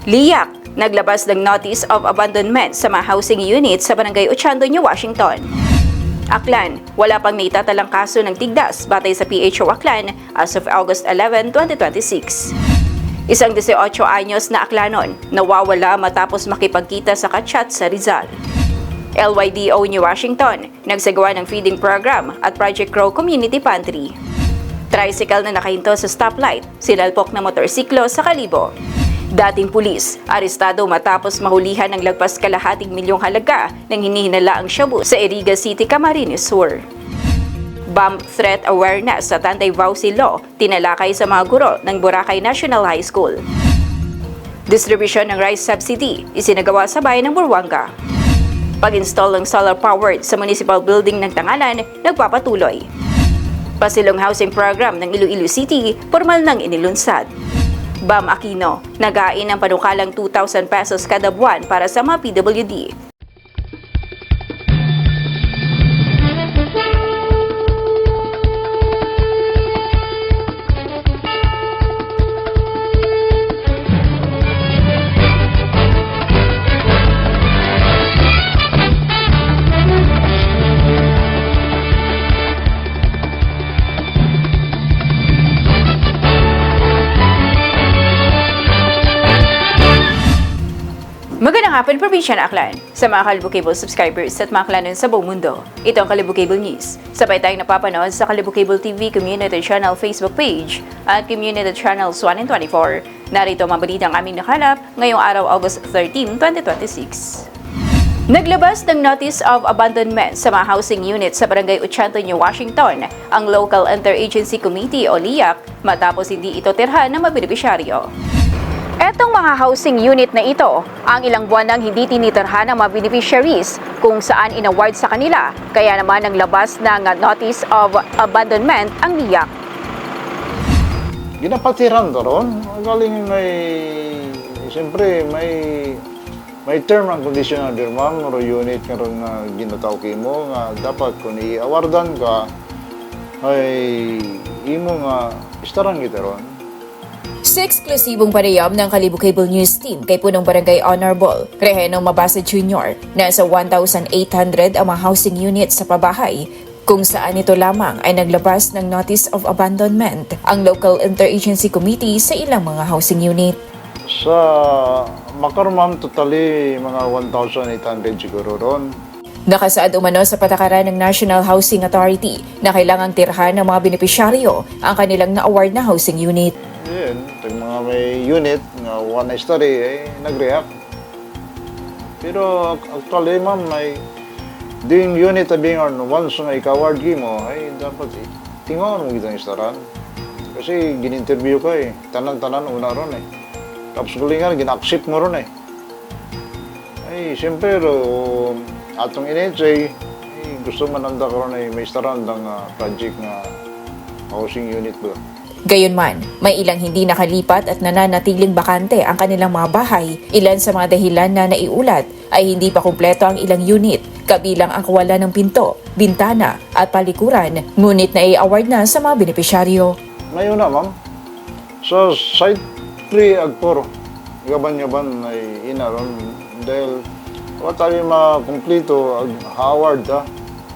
Liyak, naglabas ng notice of abandonment sa mga housing units sa Barangay Ochando, New Washington. Aklan, wala pang naitatalang kaso ng tigdas batay sa PHO Aklan as of August 11, 2026. Isang 18 anyos na Aklanon nawawala matapos makipagkita sa kachat sa Rizal. LYDO New Washington, nagsagawa ng feeding program at Project Crow Community Pantry. Tricycle na nakahinto sa stoplight, sinalpok na motorsiklo sa Kalibo. Dating pulis, arestado matapos mahulihan ng lagpas kalahating milyong halaga ng hinihinala ang shabu sa Iriga City, Camarines Sur. Bomb Threat Awareness sa Tanday Vauci Law, tinalakay sa mga guro ng Boracay National High School. Distribution ng rice subsidy, isinagawa sa bayan ng Buruanga. Pag-install ng solar powered sa municipal building ng Tangalan, nagpapatuloy. Pasilong housing program ng Iloilo City, formal nang inilunsad. Bam Aquino, nagain ng panukalang 2,000 pesos kada buwan para sa mga PWD. Magandang hapon, Probinsya na Aklan. Sa mga Kalibo Cable subscribers at mga Aklanon sa buong mundo, ito ang Kalibo Cable News. Sabay tayong napapanood sa Kalibo Cable TV Community Channel Facebook page at Community Channels 1 and 24. Narito ang mga balitang aming nakalap ngayong araw, August 13, 2026. Naglabas ng Notice of Abandonment sa mga housing units sa Barangay Ochando, New Washington, ang Local Interagency Committee o LIAC matapos hindi ito tirhan ng mga benepisyaryo. Etong mga housing unit na ito, ang ilang buwan nang hindi tinitirhan ng mga beneficiaries kung saan inaward sa kanila, kaya naman ang labas ng Notice of Abandonment ang liyak. Ginapatiran to ron. Galing siyempre may term and condition na dirmam, or unit nga ron nga ginataw mo nga dapat kung i-awardan ka, ay imo nga istaran kita ron. Sa eksklusibong panayam ng Kalibo Cable News Team kay punong Barangay Honorable Rehenong Mabasa Jr. Nasa 1,800 ang mga housing units sa pabahay, kung saan ito lamang ay naglabas ng Notice of Abandonment ang Local Interagency Committee sa ilang mga housing unit. Sa makarmam totally mga 1,800 siguro ron. Nakasaad umano sa patakaran ng National Housing Authority na kailangang tirhan ng mga benepisyaryo ang kanilang na-award na housing unit. Yun, yung mga may unit na one story ay nag-react. Pero actually ma'am, may din unit na being on once na ika-award mo ay dapat tingawan mo kitang istaran. Kasi gin-interview ka tanan-tanan una ron Tapos gulingan, gina-accept mo ron Ay, siyempre, atong NHA, gusto mananda ka ron may istaran ng project na housing unit ba. Gayunman, may ilang hindi nakalipat at nananatiling bakante ang kanilang mga bahay. Ilan sa mga dahilan na naiulat ay hindi pa kumpleto ang ilang unit, kabilang ang kawalan ng pinto, bintana at palikuran, ngunit nai-award na sa mga benepisyaryo. Ngayon na ma'am, sa site 3 Agpor, gaban-gaban ay inaron dahil wala tayo makumplito ag-award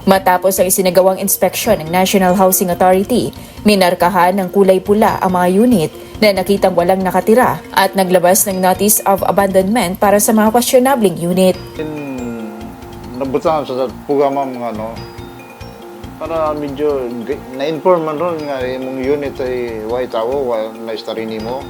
Matapos ang isinagawang inspeksyon ng National Housing Authority, minarkahan ng kulay pula ang mga unit na nakitang walang nakatira at naglabas ng Notice of Abandonment para sa mga questionabling unit. Nabutahan sa puga ma'am para medyo na-inform man ron nga yung unit ay white tao, na-istarini mo.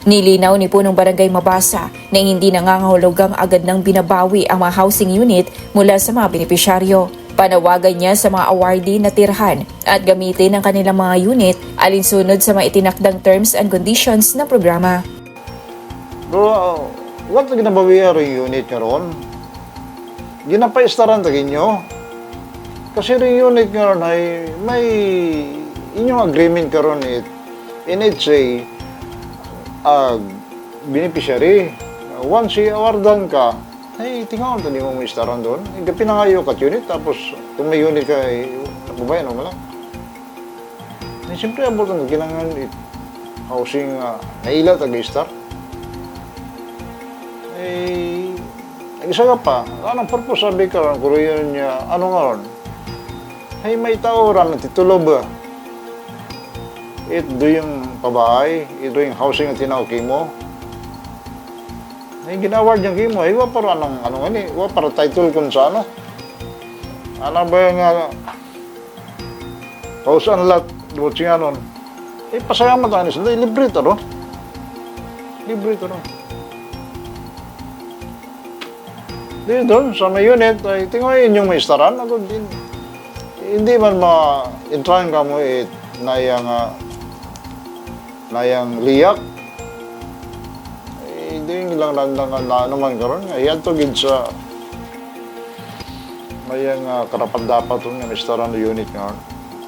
Nilinaw ni punong Barangay Mabasa na hindi nangangahulugang agad nang binabawi ang mga housing unit mula sa mga benepisyaryo. Panawagan niya sa mga awardee na tirhan at gamitin ang kanilang mga unit alinsunod sa mga itinakdang terms and conditions ng programa. Pero what ginabawiya rin unit nga ron? Ginapaistaran tagin nyo. Kasi rin unit nga ron ay may inyong agreement ka ron NHA beneficiary. Once i-awardan ka, ay tingnan mo mo istaran doon. Gapi na nga yung kat-unit, tapos kung may unit ka, napabayan mo lang. Siyempre, abot ang kailangan housing nailat ag-star. isa ka pa, anong purpose sabi ka ron, Korean niya, ano nga ron? Ay, may tao ron, titulob ba? Ito yung pabahay, ito yung housing na tinawag mo. Ay, ginaward yung kimo, ay, wa para anong, ano nga wa para title kung sa ano. Ano ba yung, kausan lahat, buti nga nun. Eh, pasayama tayo nila, libre ito, no? Libre ito, no? Di doon, sa may unit, ay tingnan yun yung may istaran. Ako, hindi man ma-intrahan ka mo nayang liyak. Hindi yung lang na naman karon. Ayan to gid sa mayang karapat-dapat yung istaran na unit nga.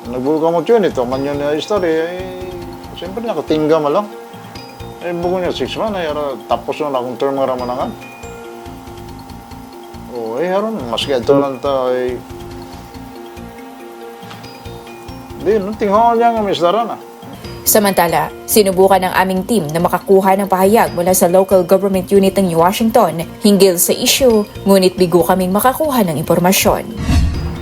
Nagbuka mo unit, man yun na istari, siyempre nakatingga mo lang. Buko niya 6 man, tapos na akong term nga ramanangan. Haron, mas ganito lang tayo Di, tingnan niya nga mistaran Samantala, sinubukan ng aming team na makakuha ng pahayag mula sa local government unit ng New Washington hinggil sa issue, ngunit bigo kaming makakuha ng impormasyon.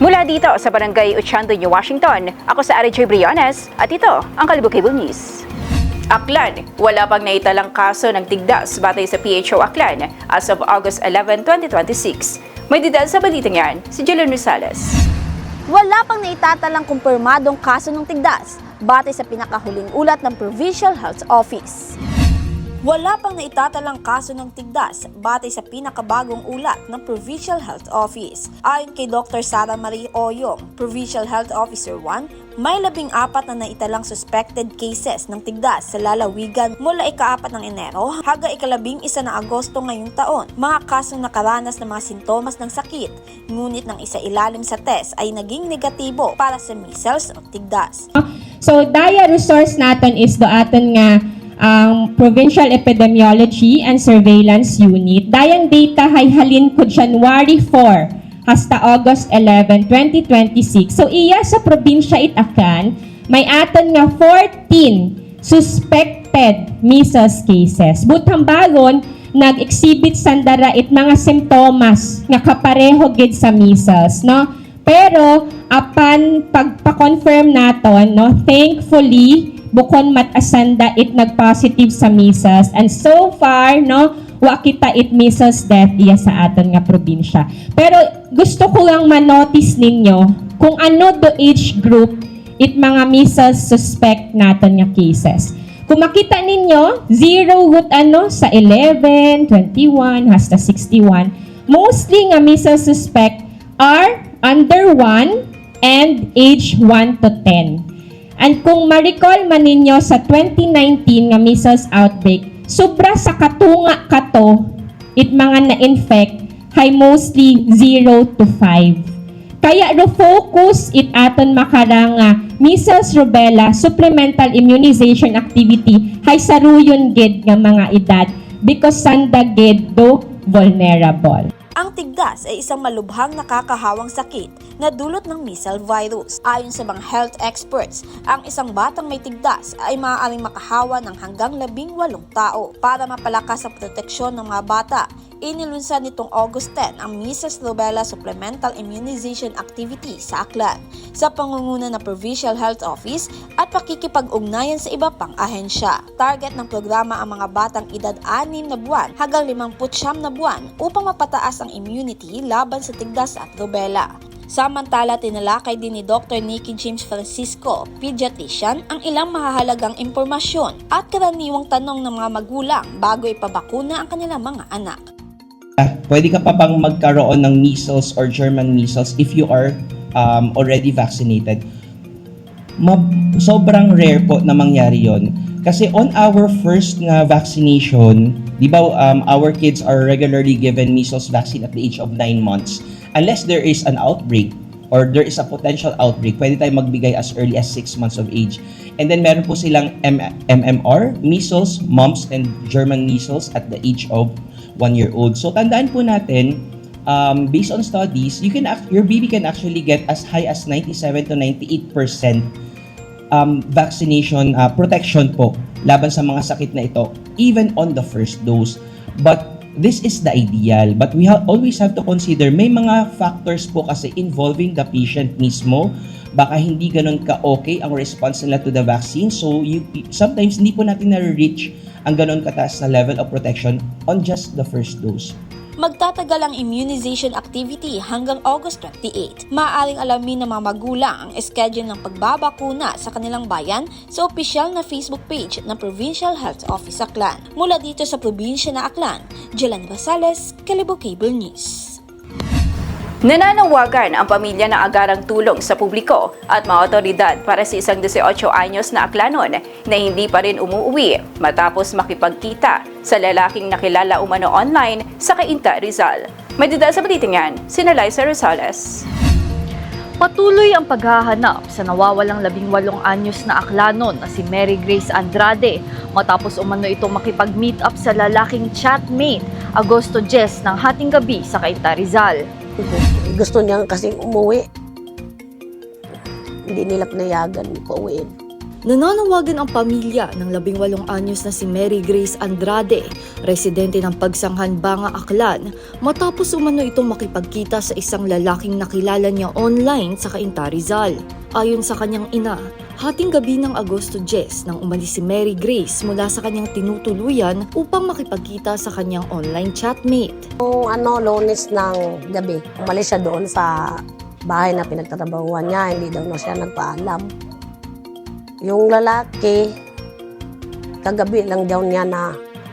Mula dito sa Barangay Ochando, New Washington, ako sa RJ Briones at ito ang Kalibog Cable News. Aklan, wala pang naitalang kaso ng tigdas batay sa PHO Aklan as of August 11, 2026. May detail sa balitang yan, si Julian Rosales. Wala pang naitatalang kumpirmadong kaso ng tigdas batay sa pinakahuling ulat ng Provincial Health Office. Wala pang naitatalang kaso ng tigdas batay sa pinakabagong ulat ng Provincial Health Office. Ayon kay Dr. Sara Marie Oyong, Provincial Health Officer 1, may 14 na naitalang suspected cases ng tigdas sa lalawigan mula ika-4 ng Enero hanggang ika-11 ng Agosto ngayong taon. Mga kasong nakaranas ng mga sintomas ng sakit, ngunit nang isa ilalim sa test ay naging negatibo para sa measles o tigdas. So, daya resource natin is do aton nga ang Provincial Epidemiology and Surveillance Unit. Dayang data hay halin ko January 4 hasta August 11, 2026. So, iya sa probinsya itakan, may aton nga 14 suspected measles cases. Butang bagon, nag-exhibit sandara it mga simptomas nga kapareho gid sa measles, no? Pero, apan pagpa-confirm naton, no, thankfully, bukon matasanda it nag-positive sa measles. And so far, no, wa kita it measles death diya sa aton nga probinsya. Pero gusto ko lang ma-notice ninyo kung ano do age group it mga measles suspect naton nga cases. Kung makita ninyo, 0 good sa 11, 21, hasta 61. Mostly nga measles suspect are under 1 and age 1 to 10. And kung ma-recall man ninyo sa 2019 nga measles outbreak, sobra sa katunga kato, it mga na-infect, hay mostly 0 to 5. Kaya focus it aton makaranga measles, rubella, supplemental immunization activity, hay saruyon gid nga mga edad because sanda gid do vulnerable. Ang tigdas ay isang malubhang nakakahawang sakit na dulot ng measles virus. Ayon sa mga health experts, ang isang batang may tigdas ay maaaring makahawa ng hanggang 18 tao. Para mapalakas ang proteksyon ng mga bata, inilunsad nitong August 10 ang Measles Rubella Supplemental Immunization Activity sa Aklan sa pangunguna ng Provincial Health Office at pakikipag-ugnayan sa iba pang ahensya. Target ng programa ang mga batang edad 6 na buwan hanggang 59 na buwan upang mapataas ang immunity laban sa tigdas at rubella. Samantala, tinalakay din ni Dr. Nikki James Francisco, pediatrician, ang ilang mahahalagang impormasyon at karaniwang tanong ng mga magulang bago ipabakuna ang kanilang mga anak. Pwede ka pa bang magkaroon ng measles or German measles if you are already vaccinated? Sobrang rare po na mangyari yon. Kasi on our first nga vaccination, di ba our kids are regularly given measles vaccine at the age of 9 months. Unless there is an outbreak or there is a potential outbreak, pwede tayo magbigay as early as 6 months of age. And then meron po silang MMR, measles, mumps, and German measles at the age of 1-year-old. So tandaan po natin, based on studies, your baby can actually get as high as 97 to 98% vaccination protection po laban sa mga sakit na ito, even on the first dose. But this is the ideal. But we always have to consider, may mga factors po kasi involving the patient mismo. Baka hindi ganun ka-okay ang response nila to the vaccine. So, sometimes hindi po natin na-reach ang ganun kataas na level of protection on just the first dose. Magtatagal ang immunization activity hanggang August 28. Maaaring alamin ng mga magulang ang schedule ng pagbabakuna sa kanilang bayan sa opisyal na Facebook page ng Provincial Health Office Aklan. Mula dito sa probinsya na Aklan, Jelani Basales, Kalibo Cable News. Nananawagan ang pamilya na agarang tulong sa publiko at mga otoridad para sa isang 18 anyos na Aklanon na hindi pa rin umuuwi matapos makipagkita sa lalaking nakilala umano online sa Cainta, Rizal. May dida sa baliting yan, sina Liza Rosales. Patuloy ang paghahanap sa nawawalang 18 anyos na Aklanon na si Mary Grace Andrade matapos umano ito makipag-meet up sa lalaking chatmate Agosto 10 ng hating gabi sa Cainta, Rizal. Gusto niya kasing umuwi. Hindi nila pinayagan pauwiin. Nananawagan ang pamilya ng 18 anyos na si Mary Grace Andrade, residente ng Pagsanghan, Banga, Aklan, matapos umano itong makipagkita sa isang lalaking nakilala niya online sa Cainta, Rizal. Ayon sa kanyang ina, hating gabi ng Agosto 10 nang umalis si Mary Grace mula sa kanyang tinutuluyan upang makipagkita sa kanyang online chatmate. Nung Lunes ng gabi, umalis siya doon sa bahay na pinagtatrabahuan niya. Hindi daw na siya nagpaalam. Yung lalaki, kagabi lang daw niya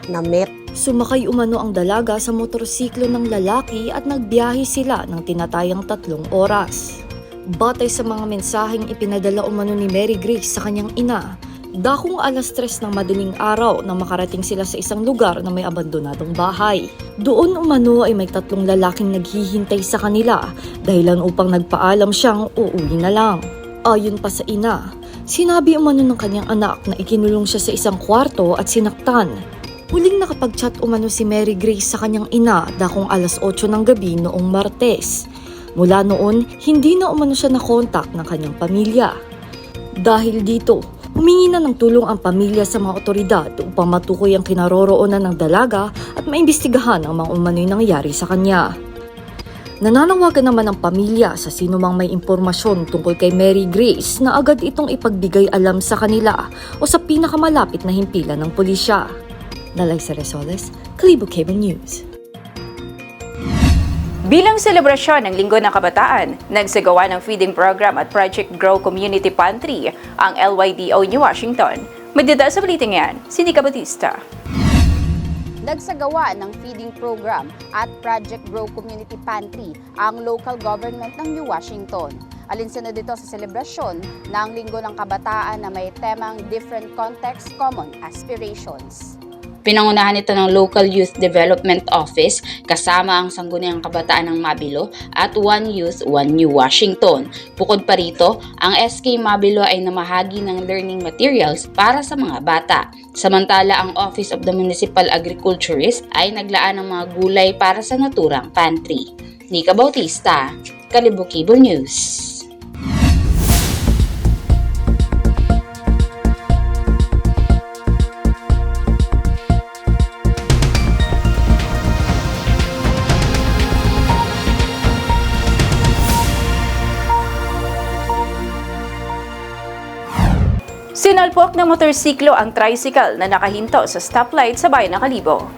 na-meet. Sumakay umano ang dalaga sa motorsiklo ng lalaki at nagbiyahe sila ng tinatayang 3 oras. Batay sa mga mensaheng ipinadala umano ni Mary Grace sa kanyang ina, dakong alas 3 ng madaling araw nang makarating sila sa isang lugar na may abandonadong bahay. Doon umano ay may 3 lalaking naghihintay sa kanila dahilan upang nagpaalam siyang uuwi na lang. Ayon pa sa ina, sinabi umano ng kanyang anak na ikinulong siya sa isang kwarto at sinaktan. Huling nakapag-chat umano si Mary Grace sa kanyang ina dakong alas 8 ng gabi noong Martes. Mula noon, hindi na umano siya nakontak ng kanyang pamilya. Dahil dito, humingi na ng tulong ang pamilya sa mga otoridad upang matukoy ang kinaroroonan ng dalaga at maimbestigahan ang mga umano'y nangyari sa kanya. Nananawagan naman ang pamilya sa sino mang may impormasyon tungkol kay Mary Grace na agad itong ipagbigay alam sa kanila o sa pinakamalapit na himpilan ng pulisya. Liza Rosales, Kalibo Cable News. Bilang selebrasyon ng Linggo ng Kabataan, nagsagawa ng feeding program at Project Grow Community Pantry ang LYDO New Washington. Magdada sa baliting yan, si Nika Batista. Nagsagawa ng feeding program at Project Grow Community Pantry ang local government ng New Washington. Alinsunod dito sa selebrasyon ng Linggo ng Kabataan na may temang Different Contexts, Common Aspirations. Pinangunahan ito ng Local Youth Development Office kasama ang Sangguniang Kabataan ng Mabilo at One Youth, One New Washington. Bukod pa rito, ang SK Mabilo ay namahagi ng learning materials para sa mga bata. Samantala, ang Office of the Municipal Agriculturist ay naglaan ng mga gulay para sa naturang pantry. Nika Bautista, Kalibo Cable News. Sinalpok ng motorsiklo ang tricycle na nakahinto sa stoplight sa bayan ng Kalibo.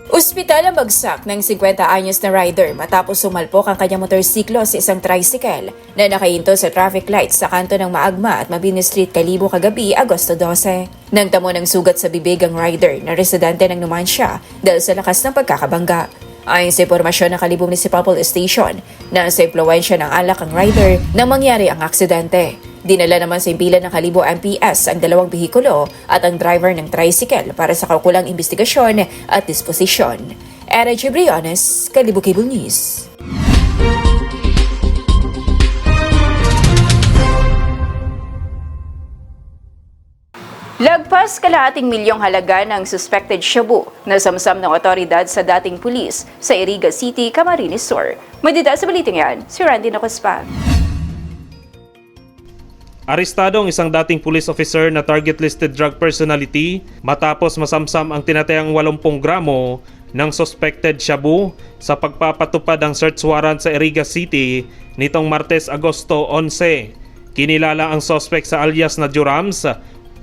Ospital ang bagsak ng 50 anyos na rider matapos sumalpok ang kanyang motorsiklo sa isang tricycle na nakahinto sa traffic lights sa kanto ng Maagma at Mabini Street, Kalibo kagabi, Agosto 12. Nagtamo ng sugat sa bibig ang rider na residente ng Numancia dahil sa lakas ng pagkakabangga. Ayon sa impormasyon ng Kalibo Municipal Police Station, nasa impluwensya ng alak ang rider nang mangyari ang aksidente. Dinala naman sa impilan ng Kalibo MPS ang 2 behikulo at ang driver ng tricycle para sa kaukulang investigasyon at disposisyon. Era Briones, Kalibo Cable News. Lagpas kalahating milyong halaga ng suspected shabu na samsam ng otoridad sa dating pulis sa Iriga City, Camarines Sur. May dita sa baliting yan, si Randy Nacospa. Arestado ang isang dating police officer na target-listed drug personality matapos masamsam ang tinatayang 80 gramo ng suspected shabu sa pagpapatupad ng search warrant sa Iriga City nitong Martes, Agosto 11. Kinilala ang suspect sa alias na Jurams,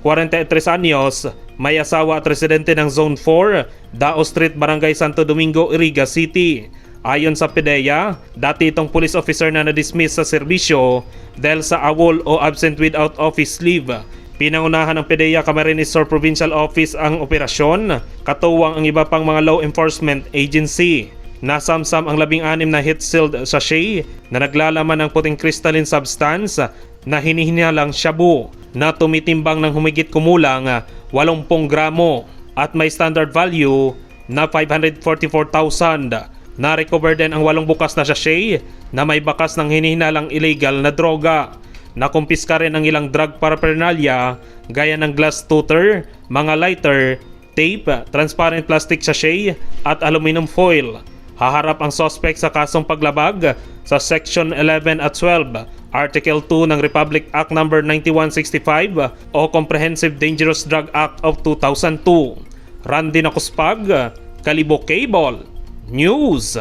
43 anyos, may asawa at residente ng Zone 4, Dao Street, Barangay Santo Domingo, Iriga City. Ayon sa PDEA, dati itong police officer na na-dismiss sa serbisyo dahil sa awol o absent without office leave. Pinangunahan ng PDEA Camarines Sur Provincial Office ang operasyon, katuwang ang iba pang mga law enforcement agency. Nasamsam ang 16 na heat-sealed sachet na naglalaman ng puting crystalline substance na hinihinalang shabu na tumitimbang ng humigit kumulang 80 gramo at may standard value na 544,000. Na-recover din ang 8 bukas na sachet na may bakas ng hinihinalang illegal na droga. Nakumpiska rin ang ilang drug paraphernalia gaya ng glass tutor, mga lighter, tape, transparent plastic sachet at aluminum foil. Haharap ang suspect sa kasong paglabag sa Section 11 at 12, Article 2 ng Republic Act No. 9165 o Comprehensive Dangerous Drug Act of 2002. Randy Nakuspag, Kalibo Cable News.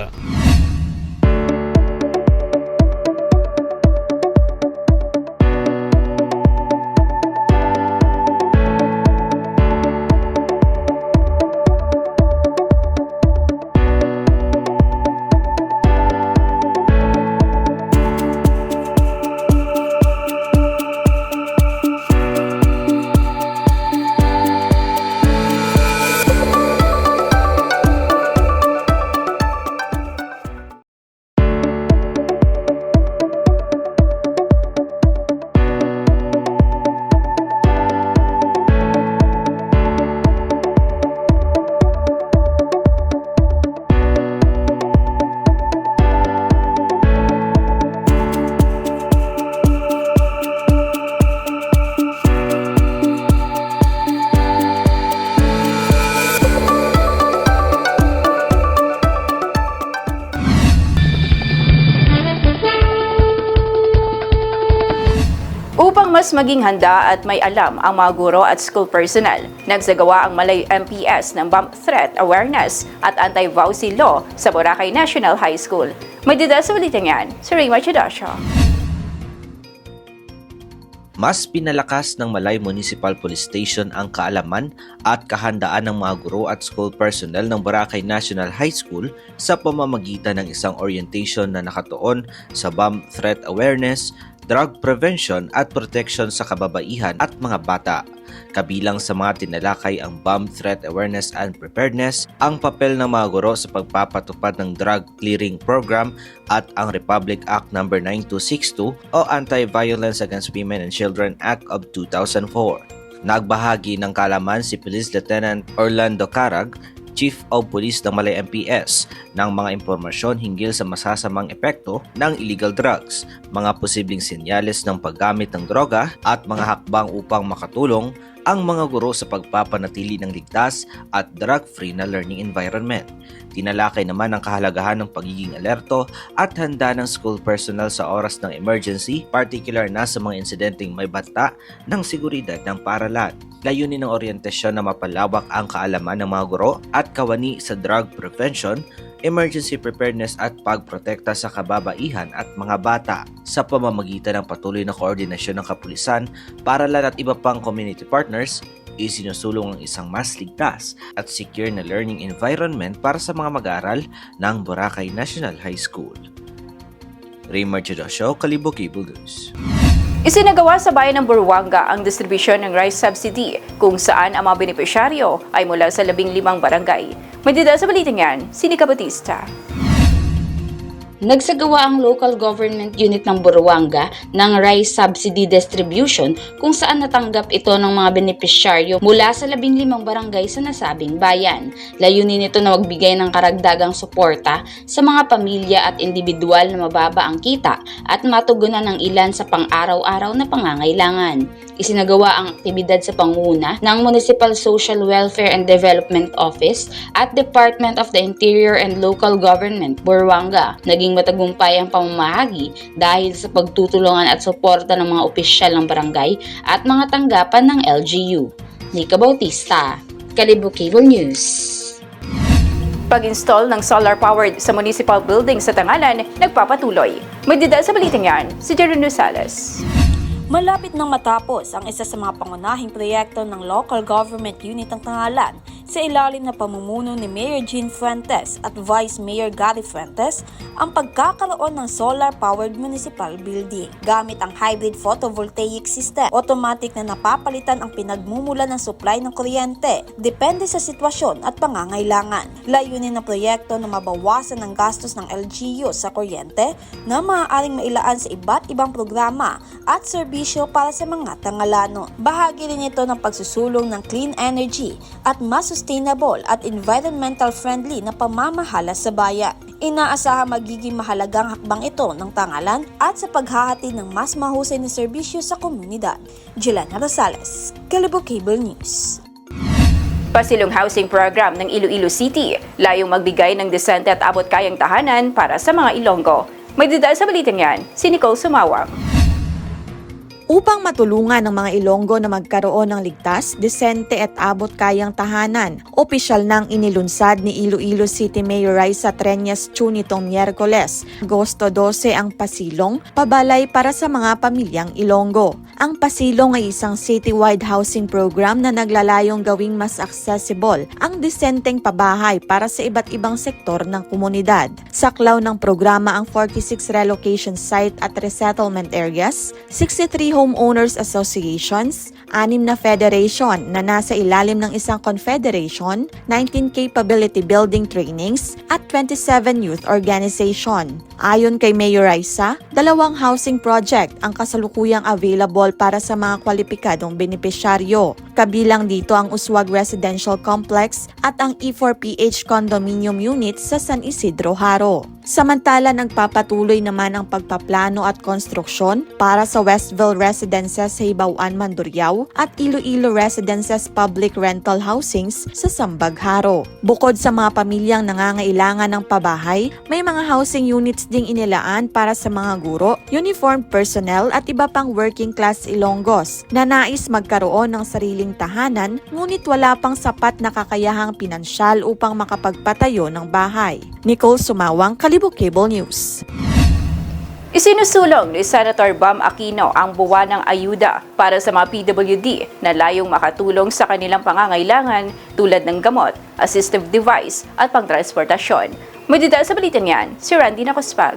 Upang mas maging handa at may alam ang mga guro at school personnel, nagsagawa ang Malay MPS ng Bomb Threat Awareness at Anti-Vowsy Law sa Boracay National High School. May details sa balitan yan, si Raymar Chidasio. Mas pinalakas ng Malay Municipal Police Station ang kaalaman at kahandaan ng mga guro at school personnel ng Boracay National High School sa pamamagitan ng isang orientation na nakatuon sa Bomb Threat Awareness, drug prevention at protection sa kababaihan at mga bata. Kabilang sa mga tinalakay ang Bomb Threat Awareness and Preparedness, ang papel ng mga guro sa pagpapatupad ng Drug Clearing Program at ang Republic Act No. 9262 o Anti-Violence Against Women and Children Act of 2004. Nagbahagi ng kaalaman si Police Lieutenant Orlando Carag, Chief of Police ng Malay MPS, ng mga impormasyon hinggil sa masasamang epekto ng illegal drugs, mga posibleng senyales ng paggamit ng droga at mga hakbang upang makatulong ang mga guro sa pagpapanatili ng ligtas at drug-free na learning environment. Tinalakay naman ang kahalagahan ng pagiging alerto at handa ng school personnel sa oras ng emergency, particular na sa mga insidenteng may banta ng seguridad ng paaralan. Layunin ng oryentasyon na mapalawak ang kaalaman ng mga guro at kawani sa drug prevention, emergency preparedness at pagprotekta sa kababaihan at mga bata sa pamamagitan ng patuloy na koordinasyon ng kapulisan, paaralan at iba pang community partners. Isinusulong ang isang mas ligtas at secure na learning environment para sa mga mag-aaral ng Boracay National High School. Raymar Chidasio, Kalibo Cable News. Isinagawa sa bayan ng Buruanga ang distribusyon ng rice subsidy kung saan ang mga benepisyaryo ay mula sa 15 barangay. May details sa balitan yan, si Nika Batista. Nagsagawa ang local government unit ng Buruanga ng rice subsidy distribution kung saan natanggap ito ng mga benepisyaryo mula sa 15 barangay sa nasabing bayan. Layunin nito na magbigay ng karagdagang suporta sa mga pamilya at individual na mababa ang kita at matugunan ng ilan sa pang-araw-araw na pangangailangan. Isinagawa ang aktibidad sa panguna ng Municipal Social Welfare and Development Office at Department of the Interior and Local Government, Buruanga. Naging naging matagumpay ang pamamahagi dahil sa pagtutulungan at suporta ng mga opisyal ng barangay at mga tanggapan ng LGU. Nika Bautista, Kalibo Cable News. Pag-install ng solar-powered sa municipal building sa Tangalan, nagpapatuloy. Magdidal sa balitang yan, si Jeron Rosales. Malapit nang matapos ang isa sa mga pangunahing proyekto ng local government unit ng Tangalan sa ilalim na pamumuno ni Mayor Jean Fuentes at Vice Mayor Gary Fuentes ang pagkakaroon ng solar-powered municipal building. Gamit ang hybrid photovoltaic system, automatic na napapalitan ang pinagmumula ng supply ng kuryente depende sa sitwasyon at pangangailangan. Layunin ng proyekto na mabawasan ang gastos ng LGU sa kuryente na maaaring mailaan sa iba't ibang programa at serbisyo para sa mga Tangalano. Bahagi rin ito ng pagsusulong ng clean energy at mas sustainable at environmental friendly na pamamahala sa bayan. Inaasahan magiging mahalagang hakbang ito ng Tangalan at sa paghahatid ng mas mahusay na serbisyo sa komunidad. Jelena Rosales, Kalibo Cable News. Pasilong housing program ng Iloilo City, layong magbigay ng desente at abot-kayang tahanan para sa mga Ilonggo. Magdidal sa balitang yan, si Nicole Sumawang. Upang matulungan ng mga Ilonggo na magkaroon ng ligtas, desente at abot-kayang tahanan, opisyal nang inilunsad ni Iloilo City Mayor Raisa Treñas Chu nitong Miyerkules, Agosto 12 ang Pasilong, pabalay para sa mga pamilyang Ilonggo. Ang Pasilong ay isang citywide housing program na naglalayong gawing mas accessible ang desenteng pabahay para sa iba't ibang sektor ng komunidad. Saklaw ng programa ang 46 relocation site at resettlement areas, 63 homeowners associations, 6 na federation na nasa ilalim ng isang confederation, 19 capability building trainings, at 27 youth organization. Ayon kay Mayor Raisa, 2 housing project ang kasalukuyang available para sa mga kwalipikadong benepisyaryo. Kabilang dito ang Uswag Residential Complex at ang E4PH condominium units sa San Isidro, Haro. Samantala, nagpapatuloy naman ang pagpaplano at konstruksyon para sa Westville Residences sa Hibawan, Mandurriao at Iloilo Residences Public Rental Housings sa Sambag, Haro. Bukod sa mga pamilyang nangangailangan ng pabahay, may mga housing units ding inilaan para sa mga guro, uniformed personnel at iba pang working class Ilonggos na nais magkaroon ng sariling tahanan ngunit wala pang sapat na kakayahang pinansyal upang makapagpatayo ng bahay. Nicole Sumawang, Kalibo Cable News. Isinusulong ni Senator Bam Aquino ang buwan ng ayuda para sa mga PWD na layong makatulong sa kanilang pangangailangan tulad ng gamot, assistive device at pangtransportasyon. Magdidal sa balitan yan, si Randy Nacospag.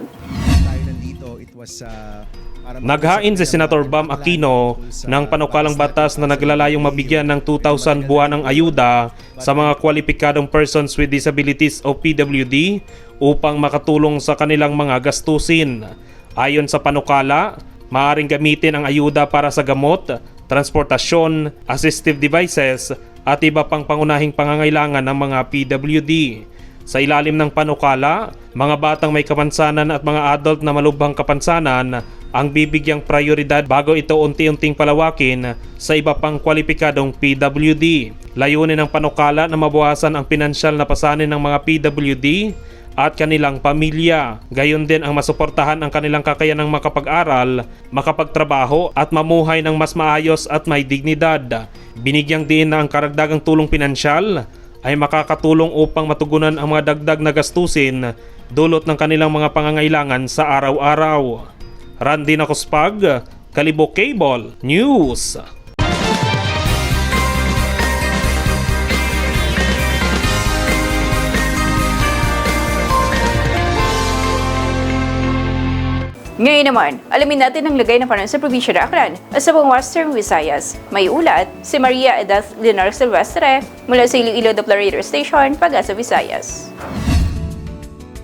Naghain si Senator Bam Aquino ng panukalang batas na naglalayong mabigyan ng 2,000 buwan ng ayuda sa mga kwalipikadong persons with disabilities o PWD upang makatulong sa kanilang mga gastusin. Ayon sa panukala, maaaring gamitin ang ayuda para sa gamot, transportasyon, assistive devices at iba pang pangunahing pangangailangan ng mga PWD. Sa ilalim ng panukala, mga batang may kapansanan at mga adult na malubhang kapansanan ang bibigyang prioridad bago ito unti-unting palawakin sa iba pang kwalipikadong PWD. Layunin ng panukala na mabawasan ang pinansyal na pasanin ng mga PWD at kanilang pamilya. Gayon din ang masuportahan ang kanilang kakayanang makapag-aral, makapagtrabaho at mamuhay ng mas maayos at may dignidad. Binigyang diin na ang karagdagang tulong pinansyal ay makakatulong upang matugunan ang mga dagdag na gastusin dulot ng kanilang mga pangangailangan sa araw-araw. Randy Nacospag, Kalibo Cable News. Ngayon naman, alamin natin ang lagay ng panahon sa probinsya ng Aklan at sa buong Western Visayas. May ulat si Maria Edith Leonor Silvestre mula sa Iloilo Doppler Radio Station, Pag-asa, Visayas.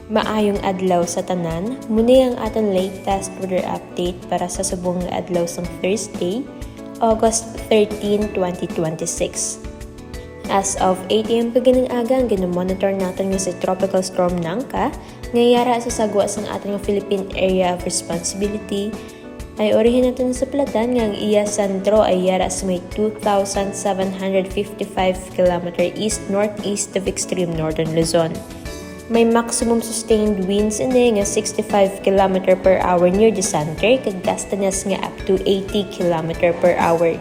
Maayong adlaw sa tanan, muni ang aton latest weather update para sa subong nga adlaw sa Thursday, August 13, 2026. As of 8 AM kaginang aga, ginomonitor natin nga si Tropical Storm Nangka, ngayara sa sagwa sang ating Philippine Area of Responsibility, ay orihin natin sa platan nga ang iya sentro ay yara sa may 2,755 km east-northeast of extreme northern Luzon. May maximum sustained winds ini nga 65 km per hour near the center kag gastanas nga up to 80 km per hour.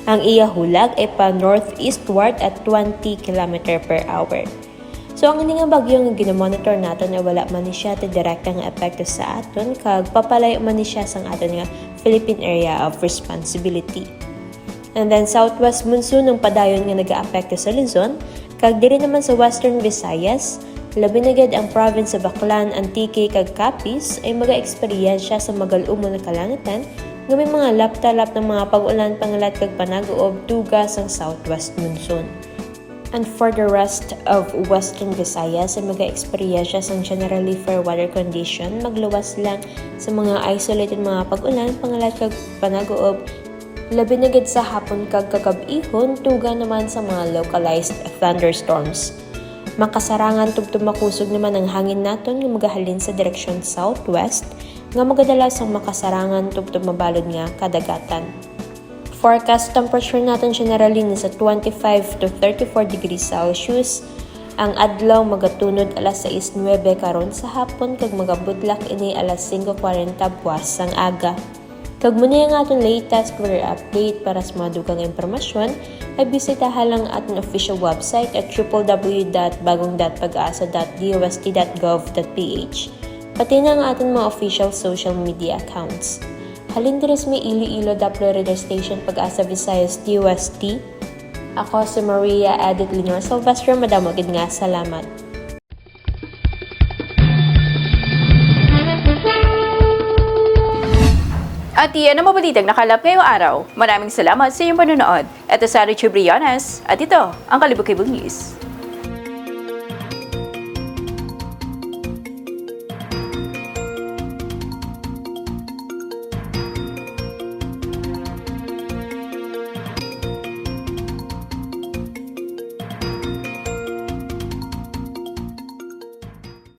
Ang iya hulag ay pa northeastward at 20 km per hour. So ang nga bagyo nga ginamonitor naton ay wala man ni siya ti direktang epekto sa aton kag papalayo man ni siya sang aton nga Philippine Area of Responsibility. And then southwest monsoon ang padayon nga nagaapekto sa Luzon kag diri naman sa Western Visayas. Labi na gid ang province sa Baclan, Antique kag Capiz ay maga-eksperyensya sa magal-umo na kalangitan nga may mga laptalap ng mga pag-ulan pangalat kag panag-uob tugas ang southwest monsoon. And for the rest of Western Visayas ay maga-eksperyensya sa generally fair weather condition, magluwas lang sa mga isolated mga pag-ulan pangalat kag panag-uob. Labi na gid sa hapon kag kagab-ihon tuga naman sa mga localized thunderstorms. Makasarangan tugtong makusog naman ang hangin naton nga magahalin sa direksyon southwest nga magadala sang makasarangan tugtong mabalod nga kadagatan. Forecast temperature naton generally nasa 25 to 34 degrees Celsius. Ang adlaw magatunod alas 6:09 karon sa hapon kag magabudlak ini alas 5:40 buwas sang aga. Kag muna yung aton latest weather update para sa mga dugang impormasyon ay bisitahan lang aton official website at www.bagong.pagasa.dost.gov.ph pati na ang aton mga official social media accounts. Halin diri sa may Iloilo Radio Station Pag-asa Visayas DOST. Ako si Maria Edith Leonor Silvestre, madamo gid nga salamat. At iyan ang mabalitang nakalap ngayong araw. Maraming salamat sa iyong panonood. Ito sa Richie Briones at ito ang Kalibukibong News.